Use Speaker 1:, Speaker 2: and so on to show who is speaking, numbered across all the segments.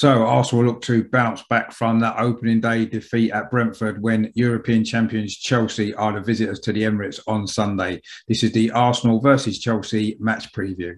Speaker 1: So Arsenal look to bounce back from that opening day defeat at Brentford when European champions Chelsea are the visitors to the Emirates on Sunday. This is the Arsenal versus Chelsea match preview.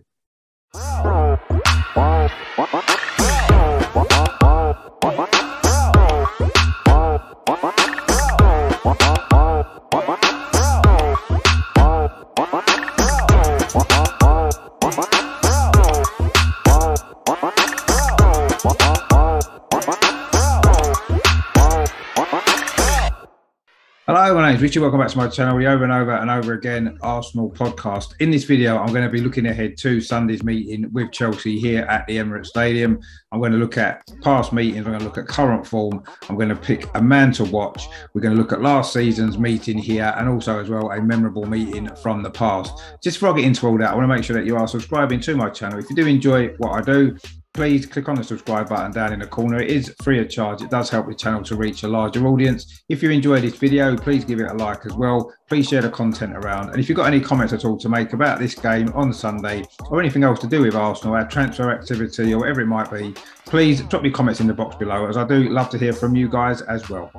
Speaker 1: Hello, my name is Richard. Welcome back to my channel, the over and over and over again Arsenal podcast. In this video, I'm going to be looking ahead to Sunday's meeting with Chelsea here at the Emirates Stadium. I'm going to look at past meetings. I'm going to look at current form. I'm going to pick a man to watch. We're going to look at last season's meeting here and also as well a memorable meeting from the past. Just before I get into all that, I want to make sure that you are subscribing to my channel. If you do enjoy what I do, please click on the subscribe button down in the corner. It is free of charge. It does help the channel to reach a larger audience. If you enjoy this video, please give it a like as well. Please share the content around. And if you've got any comments at all to make about this game on Sunday or anything else to do with Arsenal, our transfer activity or whatever it might be, please drop your comments in the box below, as I do love to hear from you guys as well.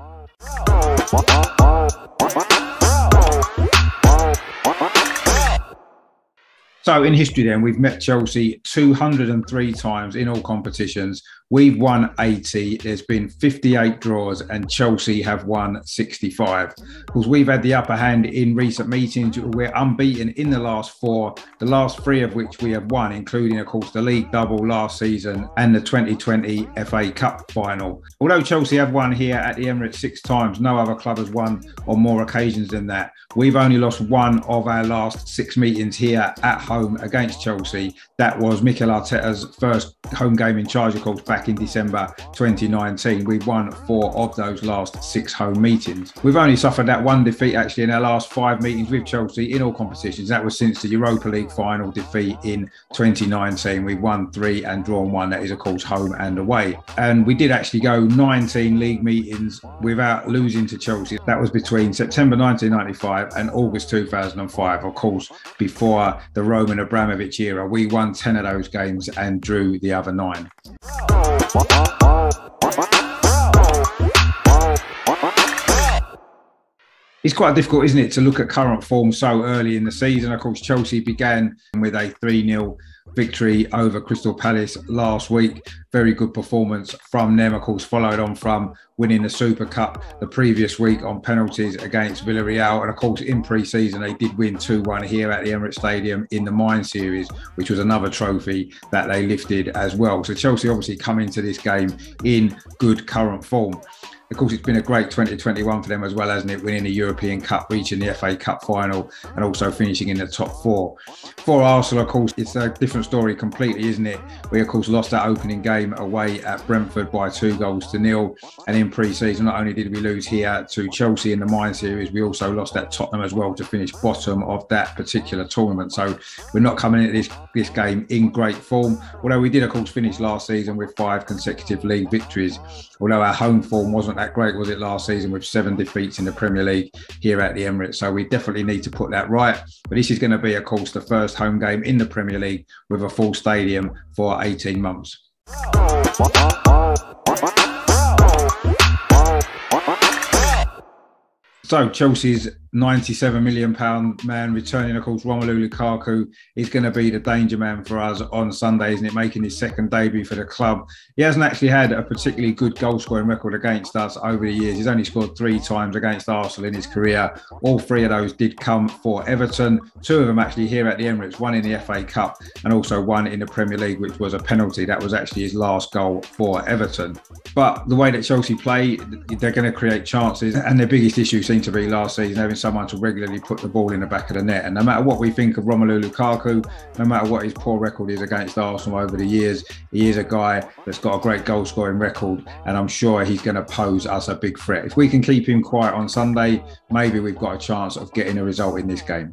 Speaker 1: So in history then, we've met Chelsea 203 times in all competitions. We've won 80, there's been 58 draws and Chelsea have won 65. Of course, we've had the upper hand in recent meetings. We're unbeaten in the last four, the last three of which we have won, including, of course, the league double last season and the 2020 FA Cup final. Although Chelsea have won here at the Emirates 6 times, no other club has won on more occasions than that. We've only lost one of our last 6 meetings here at home against Chelsea. That was Mikel Arteta's first home game in charge, of course, back in December 2019. We've won 4 of those last 6 home meetings. We've only suffered that one defeat actually in our last 5 meetings with Chelsea in all competitions. That was since the Europa League final defeat in 2019. We've won 3 and drawn 1. That is, of course, home and away. And we did actually go 19 league meetings without losing to Chelsea. That was between September 1995 and August 2005. Of course, before the Roman Abramovich era, we won 10 of those games and drew the other 9. It's quite difficult, isn't it, to look at current form so early in the season. Of course, Chelsea began with a 3-0 victory over Crystal Palace last week. Very good performance from them, of course, followed on from winning the Super Cup the previous week on penalties against Villarreal. And of course, in pre-season, they did win 2-1 here at the Emirates Stadium in the Mine Series, which was another trophy that they lifted as well. So Chelsea obviously come into this game in good current form. Of course, it's been a great 2021 for them as well, hasn't it? Winning the European Cup, reaching the FA Cup final and also finishing in the top 4. For Arsenal, of course, it's a different story completely, isn't it? We, of course, lost that opening game away at Brentford by 2-0. And in pre-season, not only did we lose here to Chelsea in the Mine Series, we also lost at Tottenham as well to finish bottom of that particular tournament. So we're not coming into this game in great form. Although we did, of course, finish last season with 5 consecutive league victories. Although our home form wasn't that great, was it, last season, with 7 defeats in the Premier League here at the Emirates. So we definitely need to put that right. But this is going to be, of course, the first home game in the Premier League with a full stadium for 18 months. So Chelsea's £97 million man returning, of course, Romelu Lukaku is going to be the danger man for us on Sunday, isn't it? Making his second debut for the club. He hasn't actually had a particularly good goal scoring record against us over the years. He's only scored 3 times against Arsenal in his career. All 3 of those did come for Everton. 2 of them actually here at the Emirates, 1 in the FA Cup and also 1 in the Premier League, which was a penalty. That was actually his last goal for Everton. But the way that Chelsea play, they're going to create chances, and their biggest issue seemed to be last season having someone to regularly put the ball in the back of the net. And no matter what we think of Romelu Lukaku, no matter what his poor record is against Arsenal over the years, he is a guy that's got a great goal scoring record, and I'm sure he's going to pose us a big threat. If we can keep him quiet on Sunday, maybe we've got a chance of getting a result in this game.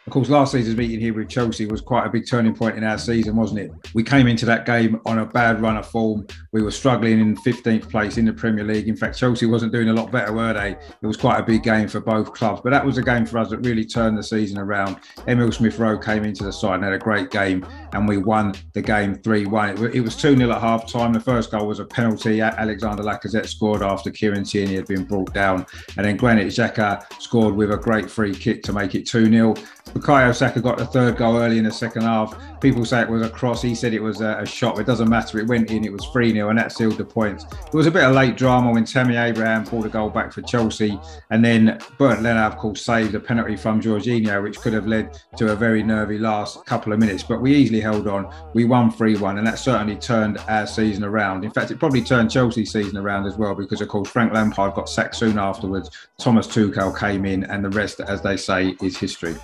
Speaker 1: Of course, last season's meeting here with Chelsea was quite a big turning point in our season, wasn't it? We came into that game on a bad run of form. We were struggling in 15th place in the Premier League. In fact, Chelsea wasn't doing a lot better, were they? It was quite a big game for both clubs. But that was a game for us that really turned the season around. Emile Smith-Rowe came into the side and had a great game, and we won the game 3-1. It was 2-0 at half-time. The first goal was a penalty. Alexander Lacazette scored after Kieran Tierney had been brought down. And then Granit Xhaka scored with a great free kick to make it 2-0. Bukayo Saka got the third goal early in the second half. People say it was a cross. He said it was a shot. It doesn't matter. It went in. It was 3-0, and that sealed the points. There was a bit of late drama when Tammy Abraham pulled a goal back for Chelsea, and then Bernd Leno, of course, saved a penalty from Jorginho, which could have led to a very nervy last couple of minutes. But we easily held on. We won 3-1, and that certainly turned our season around. In fact, it probably turned Chelsea's season around as well, because, of course, Frank Lampard got sacked soon afterwards. Thomas Tuchel came in, and the rest, as they say, is history.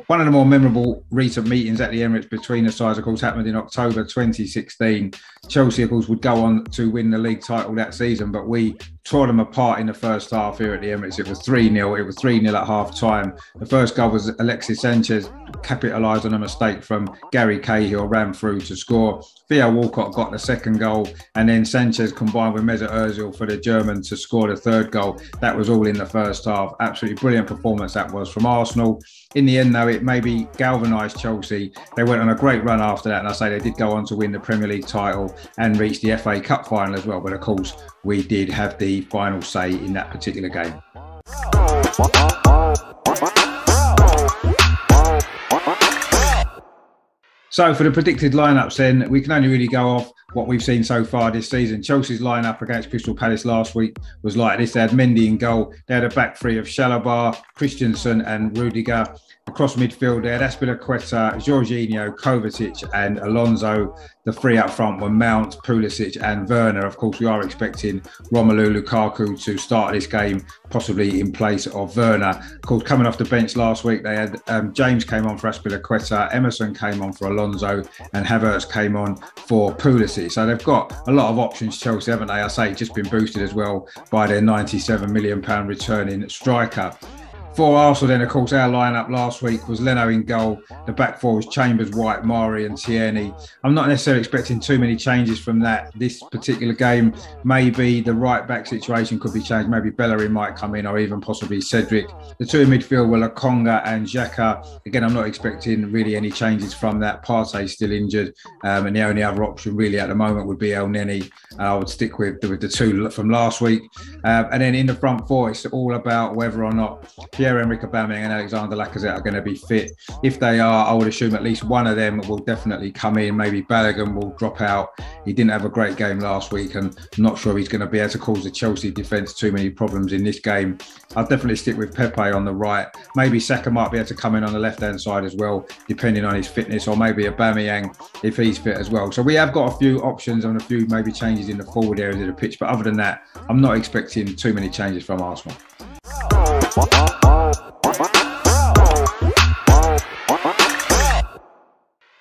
Speaker 1: One of the more memorable recent meetings at the Emirates between the sides, of course, happened in October 2016. Chelsea, of course, would go on to win the league title that season, but we tore them apart in the first half here at the Emirates. It was 3-0. It was 3-0 at half-time. The first goal was Alexis Sanchez capitalised on a mistake from Gary Cahill, ran through to score. Theo Walcott got the second goal, and then Sanchez combined with Mesut Ozil for the German to score the third goal. That was all in the first half. Absolutely brilliant performance that was from Arsenal. In the end, though, it maybe galvanised Chelsea. They went on a great run after that, and I say they did go on to win the Premier League title and reach the FA Cup final as well. But of course, we did have the final say in that particular game. So for the predicted lineups then, we can only really go off what we've seen so far this season. Chelsea's lineup against Crystal Palace last week was like this. They had Mendy in goal. They had a back three of Chalobah, Christensen and Rudiger. Across midfield, they had Azpilicueta, Jorginho, Kovacic and Alonso. The three up front were Mount, Pulisic and Werner. Of course, we are expecting Romelu Lukaku to start this game, possibly in place of Werner. Of course, coming off the bench last week, they had James came on for Azpilicueta, Emerson came on for Alonso and Havertz came on for Pulisic. So they've got a lot of options, Chelsea, haven't they? I say just been boosted as well by their £97 million returning striker. For Arsenal then, of course, our lineup last week was Leno in goal. The back four was Chambers, White, Mari and Tierney. I'm not necessarily expecting too many changes from that this particular game. Maybe the right back situation could be changed. Maybe Bellerin might come in or even possibly Cedric. The two in midfield were Lokonga and Xhaka. Again, I'm not expecting really any changes from that. Partey's still injured. And the only other option really at the moment would be El Neni. I would stick with the two from last week. And then in the front four, it's all about whether or not Pierre-Emerick Aubameyang and Alexander Lacazette are going to be fit. If they are, I would assume at least one of them will definitely come in. Maybe Balogun will drop out. He didn't have a great game last week, and I'm not sure he's going to be able to cause the Chelsea defence too many problems in this game. I'll definitely stick with Pepe on the right. Maybe Saka might be able to come in on the left-hand side as well, depending on his fitness, or maybe Aubameyang if he's fit as well. So we have got a few options and a few maybe changes in the forward areas of the pitch. But other than that, I'm not expecting too many changes from Arsenal.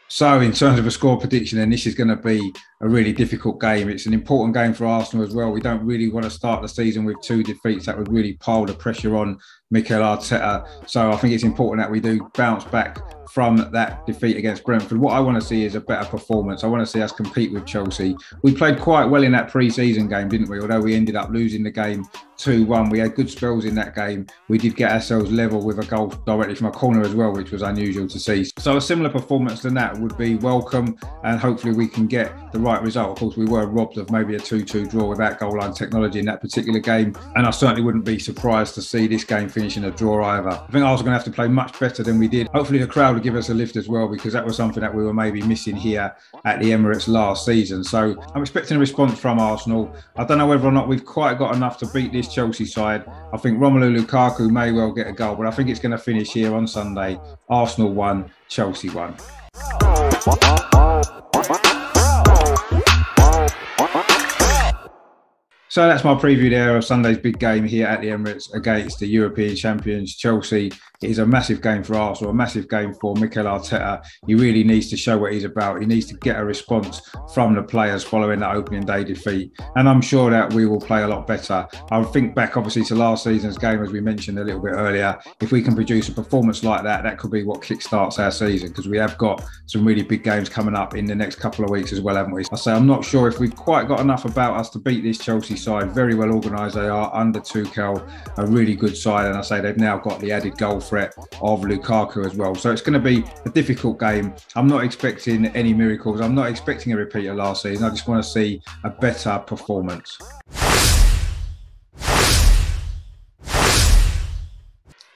Speaker 1: So in terms of a score prediction, and this is going to be a really difficult game. It's an important game for Arsenal as well. We don't really want to start the season with two defeats. That would really pile the pressure on Mikel Arteta. So I think it's important that we do bounce back from that defeat against Brentford. What I want to see is a better performance. I want to see us compete with Chelsea. We played quite well in that pre-season game, didn't we? Although we ended up losing the game 2-1. We had good spells in that game. We did get ourselves level with a goal directly from a corner as well, which was unusual to see. So a similar performance than that would be welcome, and hopefully we can get the right result. Of course, we were robbed of maybe a 2-2 draw without goal line technology in that particular game, and I certainly wouldn't be surprised to see this game finish in a draw either. I think Arsenal are going to have to play much better than we did. Hopefully the crowd will give us a lift as well, because that was something that we were maybe missing here at the Emirates last season. So I'm expecting a response from Arsenal. I don't know whether or not we've quite got enough to beat this Chelsea side. I think Romelu Lukaku may well get a goal, but I think it's going to finish here on Sunday. Arsenal 1, Chelsea 1. So that's my preview there of Sunday's big game here at the Emirates against the European champions Chelsea it is a massive game for Arsenal, a massive game for Mikel Arteta. He really needs to show what he's about. He needs to get a response from the players following that opening day defeat. And I'm sure that we will play a lot better. I'll think back, obviously, to last season's game, as we mentioned a little bit earlier. If we can produce a performance like that, that could be what kickstarts our season, because we have got some really big games coming up in the next couple of weeks as well, haven't we? I say I'm not sure if we've quite got enough about us to beat this Chelsea side. Very well organised they are under Tuchel, a really good side, and I say they've now got the added goal threat of Lukaku as well. So it's going to be a difficult game. I'm not expecting any miracles. I'm not expecting a repeat of last season. I just want to see a better performance.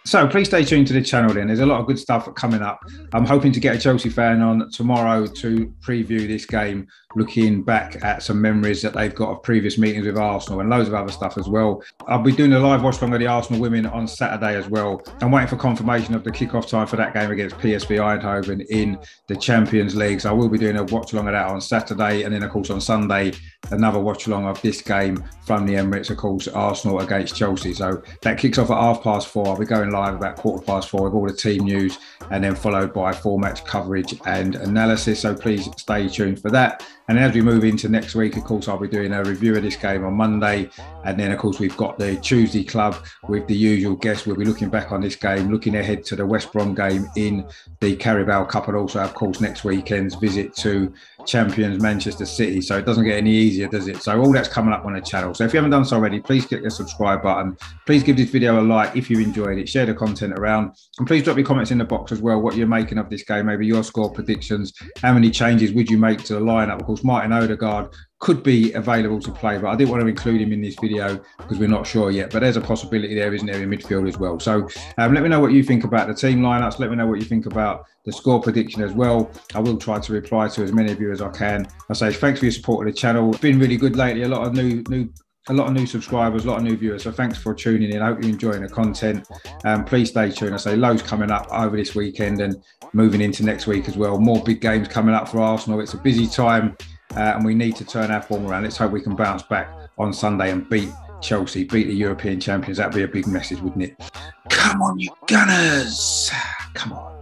Speaker 1: So please stay tuned to the channel then. There's a lot of good stuff coming up. I'm hoping to get a Chelsea fan on tomorrow to preview this game, looking back at some memories that they've got of previous meetings with Arsenal and loads of other stuff as well. I'll be doing a live watch along of the Arsenal women on Saturday as well. I'm waiting for confirmation of the kickoff time for that game against PSV Eindhoven in the Champions League. So I will be doing a watch along of that on Saturday, and then of course on Sunday another watch along of this game from the Emirates, of course, Arsenal against Chelsea. So that kicks off at 4:30. I'll be going live about 4:15 with all the team news, and then followed by full match coverage and analysis. So please stay tuned for that. And as we move into next week, of course, I'll be doing a review of this game on Monday. And then, of course, we've got the Tuesday club with the usual guests. We'll be looking back on this game, looking ahead to the West Brom game in the Carabao Cup, and also, of course, next weekend's visit to champions Manchester City. So it doesn't get any easier, does it? So all that's coming up on the channel. So if you haven't done so already, please click the subscribe button. Please give this video a like if you enjoyed it. Share the content around. And please drop your comments in the box as well, what you're making of this game, maybe your score predictions. How many changes would you make to the lineup? Of course, Martin Odegaard could be available to play, but I didn't want to include him in this video because we're not sure yet. But there's a possibility there, isn't there, in midfield as well. So let me know what you think about the team lineups. Let me know what you think about the score prediction as well. I will try to reply to as many of you as I can. I say thanks for your support of the channel. It's been really good lately. A lot of new subscribers, a lot of new viewers. So thanks for tuning in. I hope you're enjoying the content. Please stay tuned. I say loads coming up over this weekend and moving into next week as well. More big games coming up for Arsenal. It's a busy time. And we need to turn our form around. Let's hope we can bounce back on Sunday and beat Chelsea, beat the European champions. That'd be a big message, wouldn't it? Come on, you Gunners! Come on.